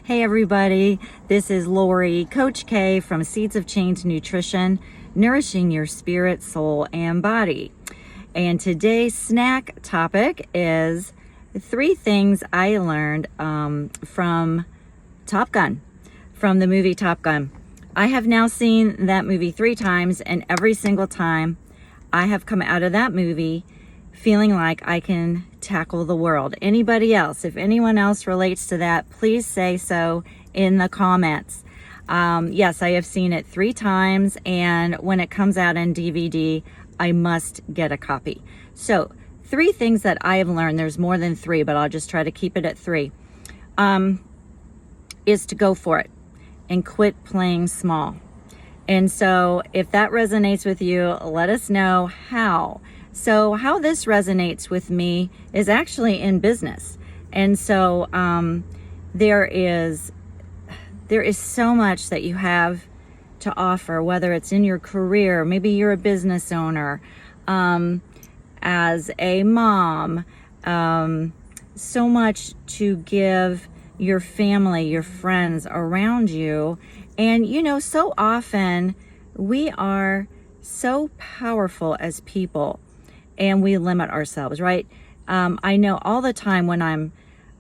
Hey everybody, this is Lori, Coach K from Seeds of Change Nutrition, nourishing your spirit, soul, and body. And today's snack topic is 3 things I learned from Top Gun, from the movie Top Gun. I have now seen that movie 3 times, and every single time I have come out of that movie feeling like I can tackle the world. Anybody else? If anyone else relates to that, please say so in the comments. Yes, I have seen it 3 times, and when it comes out on DVD, I must get a copy. So 3 things that I have learned, there's more than 3, but I'll just try to keep it at 3, is to go for it and quit playing small. And so if that resonates with you, let us know how. So how this resonates with me is actually in business. And so there is so much that you have to offer, whether it's in your career, maybe you're a business owner, as a mom, so much to give your family, your friends around you. And you know, so often we are so powerful as people, and we limit ourselves, right? I know all the time when I'm,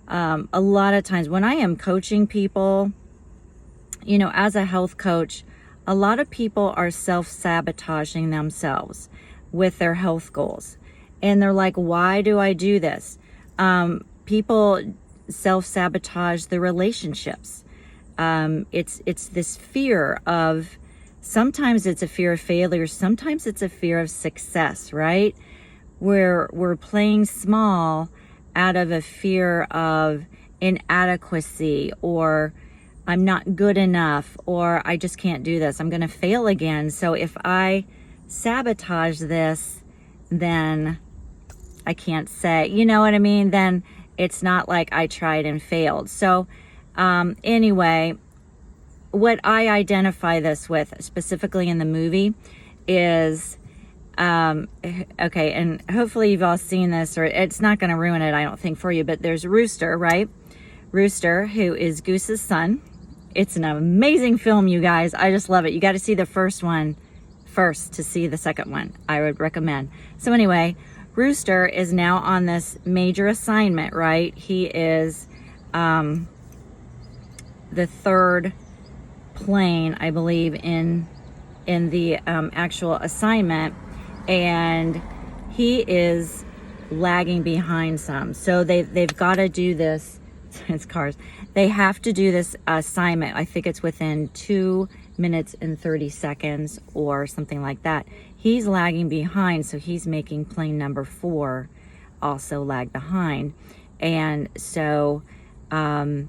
a lot of times when I am coaching people, you know, as a health coach, a lot of people are self-sabotaging themselves with their health goals. And they're like, why do I do this? People self-sabotage their relationships. It's this fear of, sometimes it's a fear of failure, sometimes it's a fear of success, right? We're playing small out of a fear of inadequacy, or I'm not good enough, or I just can't do this, I'm going to fail again. So if I sabotage this, then I can't say, you know what I mean? Then it's not like I tried and failed. So anyway, what I identify this with specifically in the movie is, okay, and hopefully you've all seen this, or it's not going to ruin it, I don't think, for you, but there's Rooster, right? Rooster, who is Goose's son. It's an amazing film, you guys. I just love it. You got to see the first one first to see the second one. I would recommend. So anyway, Rooster is now on this major assignment, right? He is the 3rd plane, I believe, in the actual assignment, and he is lagging behind some. So they've got to do this. It's cars. They have to do this assignment. I think it's within 2 minutes and 30 seconds or something like that. He's lagging behind, so he's making plane number 4 also lag behind. And so, and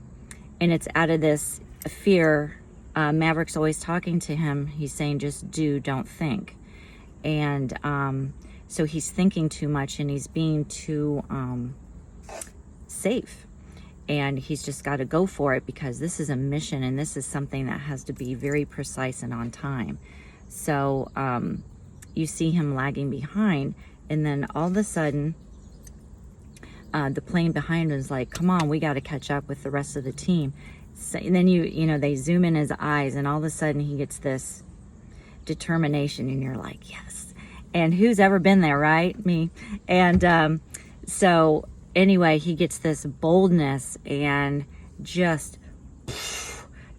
it's out of this fear. Maverick's always talking to him. He's saying, just do, don't think. And so he's thinking too much, and he's being too safe. And he's just got to go for it, because this is a mission, and this is something that has to be very precise and on time. So you see him lagging behind, and then all of a sudden the plane behind him is like, come on, we got to catch up with the rest of the team. So, and then you know, they zoom in his eyes, and all of a sudden he gets this determination, and you're like, yes. And who's ever been there, right? Me. And so anyway, he gets this boldness and just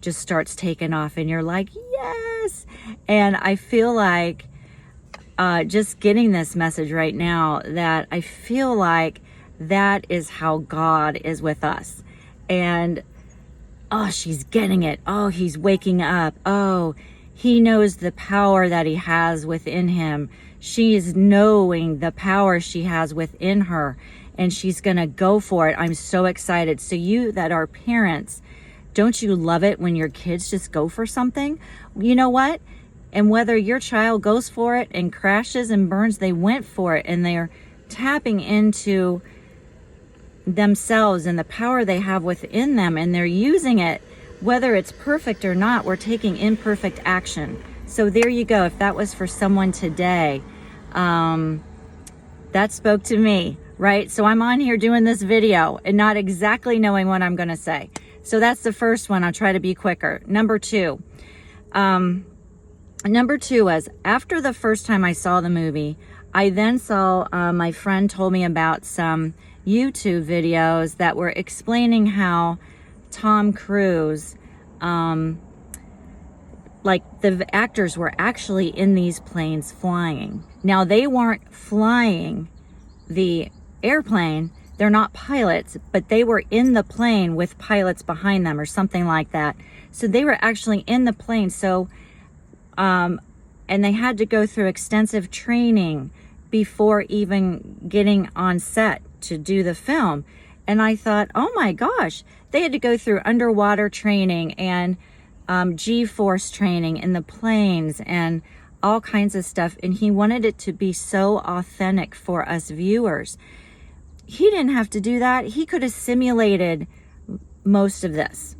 starts taking off, and you're like, yes. And I feel like just getting this message right now, that I feel like that is how God is with us. And oh, she's getting it. Oh, he's waking up. Oh, he knows the power that he has within him. She is knowing the power she has within her, and she's going to go for it. I'm so excited. So you that are parents, don't you love it when your kids just go for something? You know what? And whether your child goes for it and crashes and burns, they went for it, and they're tapping into themselves and the power they have within them, and they're using it. Whether it's perfect or not, we're taking imperfect action. So there you go. If that was for someone today, that spoke to me, right? So I'm on here doing this video and not exactly knowing what I'm going to say. So that's the first one. I'll try to be quicker. Number two was, after the first time I saw the movie, I then saw, my friend told me about some YouTube videos that were explaining how Tom Cruise, like the actors were actually in these planes flying. Now, they weren't flying the airplane. They're not pilots, but they were in the plane with pilots behind them or something like that. So they were actually in the plane. So, and they had to go through extensive training before even getting on set to do the film. And I thought, oh my gosh, they had to go through underwater training and G-force training in the planes and all kinds of stuff. And he wanted it to be so authentic for us viewers. He didn't have to do that. He could have simulated most of this.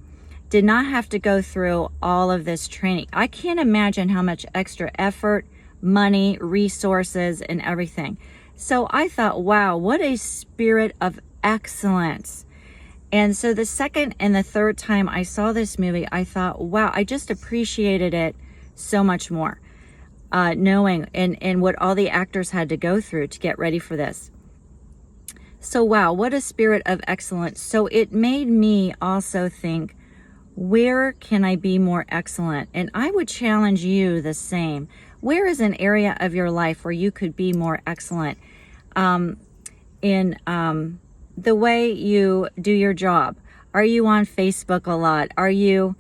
Did not have to go through all of this training. I can't imagine how much extra effort, money, resources, and everything. So I thought, wow, what a spirit of excellence. And so the second and the third time I saw this movie, I thought, wow, I just appreciated it so much more, knowing and what all the actors had to go through to get ready for this. So wow, what a spirit of excellence. So it made me also think, where can I be more excellent? And I would challenge you the same. Where is an area of your life where you could be more excellent in the way you do your job? Are you on Facebook a lot? Are you,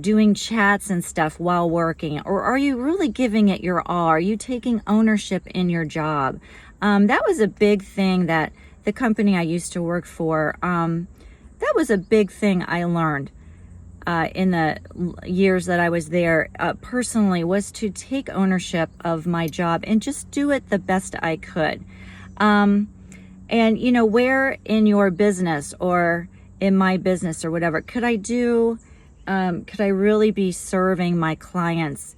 doing chats and stuff while working? Or are you really giving it your all? Are you taking ownership in your job? That was a big thing that the company I used to work for, that was a big thing I learned in the years that I was there personally, was to take ownership of my job and just do it the best I could. And, where in your business or in my business or whatever, could I really be serving my clients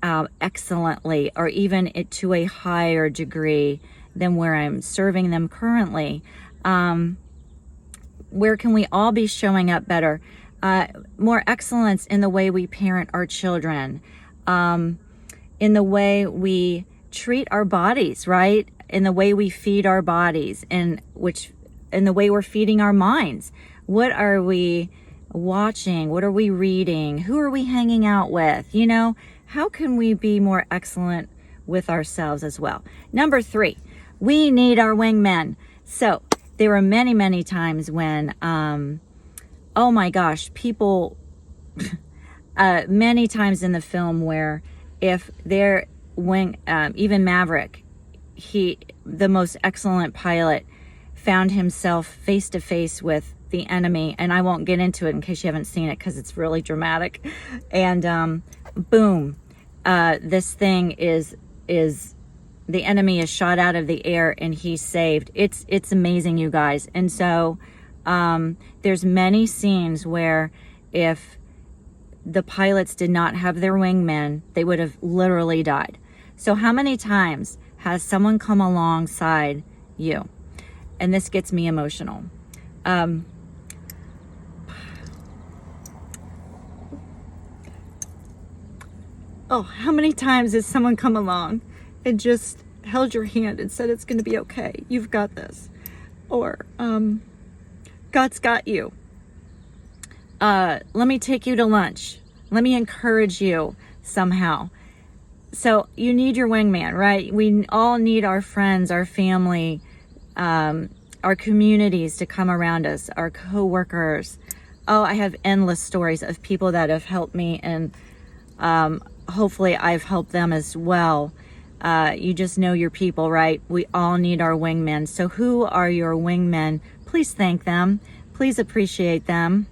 excellently, or even to a higher degree than where I'm serving them currently? Where can we all be showing up better? More excellence in the way we parent our children, in the way we treat our bodies, right? In the way we feed our bodies, in the way we're feeding our minds. What are we watching? What are we reading? Who are we hanging out with? How can we be more excellent with ourselves as well? Number 3, we need our wingmen. So there were many, many times when, oh my gosh, people, many times in the film where if their even Maverick, the most excellent pilot, found himself face to face with the enemy, and I won't get into it in case you haven't seen it because it's really dramatic, and boom, this thing is the enemy is shot out of the air and he's saved. It's amazing, you guys. And so there's many scenes where if the pilots did not have their wingmen, they would have literally died. So how many times has someone come alongside you? And this gets me emotional. How many times has someone come along and just held your hand and said, it's going to be okay, you've got this, or God's got you, let me take you to lunch, let me encourage you somehow. So you need your wingman, right? We all need our friends, our family, our communities to come around us, our co-workers. I have endless stories of people that have helped me, and hopefully I've helped them as well. You just know your people, right? We all need our wingmen. So who are your wingmen? Please thank them. Please appreciate them.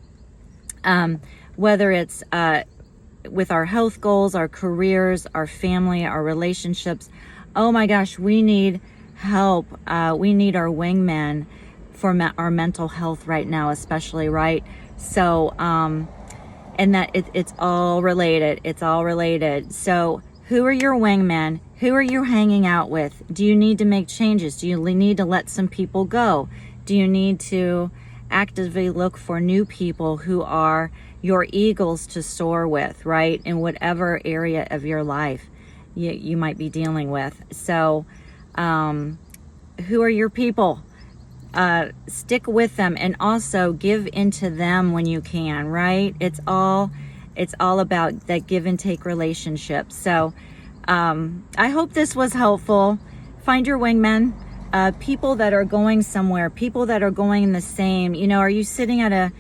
Whether it's with our health goals, our careers, our family, our relationships. Oh my gosh, we need help. We need our wingmen for our mental health right now, especially, right? So, and that it's all related. It's all related. So who are your wingmen? Who are you hanging out with? Do you need to make changes? Do you need to let some people go? Do you need to actively look for new people who are your eagles to soar with, right? In whatever area of your life you might be dealing with. So, who are your people? Stick with them, and also give into them when you can, right? It's all about that give and take relationship. So I hope this was helpful. Find your wingmen, people that are going somewhere, people that are going the same. You know, are you sitting at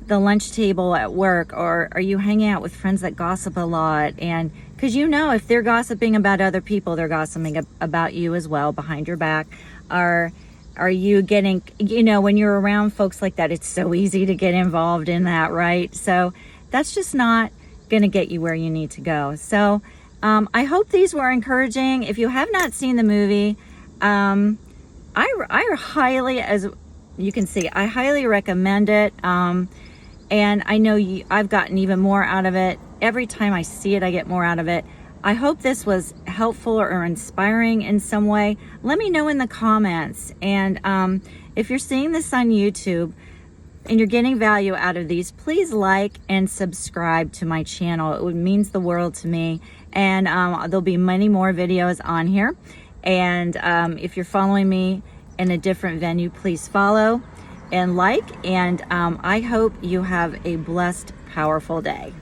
the lunch table at work, or are you hanging out with friends that gossip a lot? And because you know, if they're gossiping about other people, they're gossiping about you as well behind your back. Are you getting, you know, when you're around folks like that, it's so easy to get involved in that, right? So that's just not going to get you where you need to go. So I hope these were encouraging. If you have not seen the movie, I highly, as you can see, I highly recommend it. And I know I've gotten even more out of it. Every time I see it, I get more out of it. I hope this was helpful or inspiring in some way. Let me know in the comments. And if you're seeing this on YouTube and you're getting value out of these, please like and subscribe to my channel. It means the world to me. And there'll be many more videos on here. And if you're following me in a different venue, please follow and like. And I hope you have a blessed, powerful day.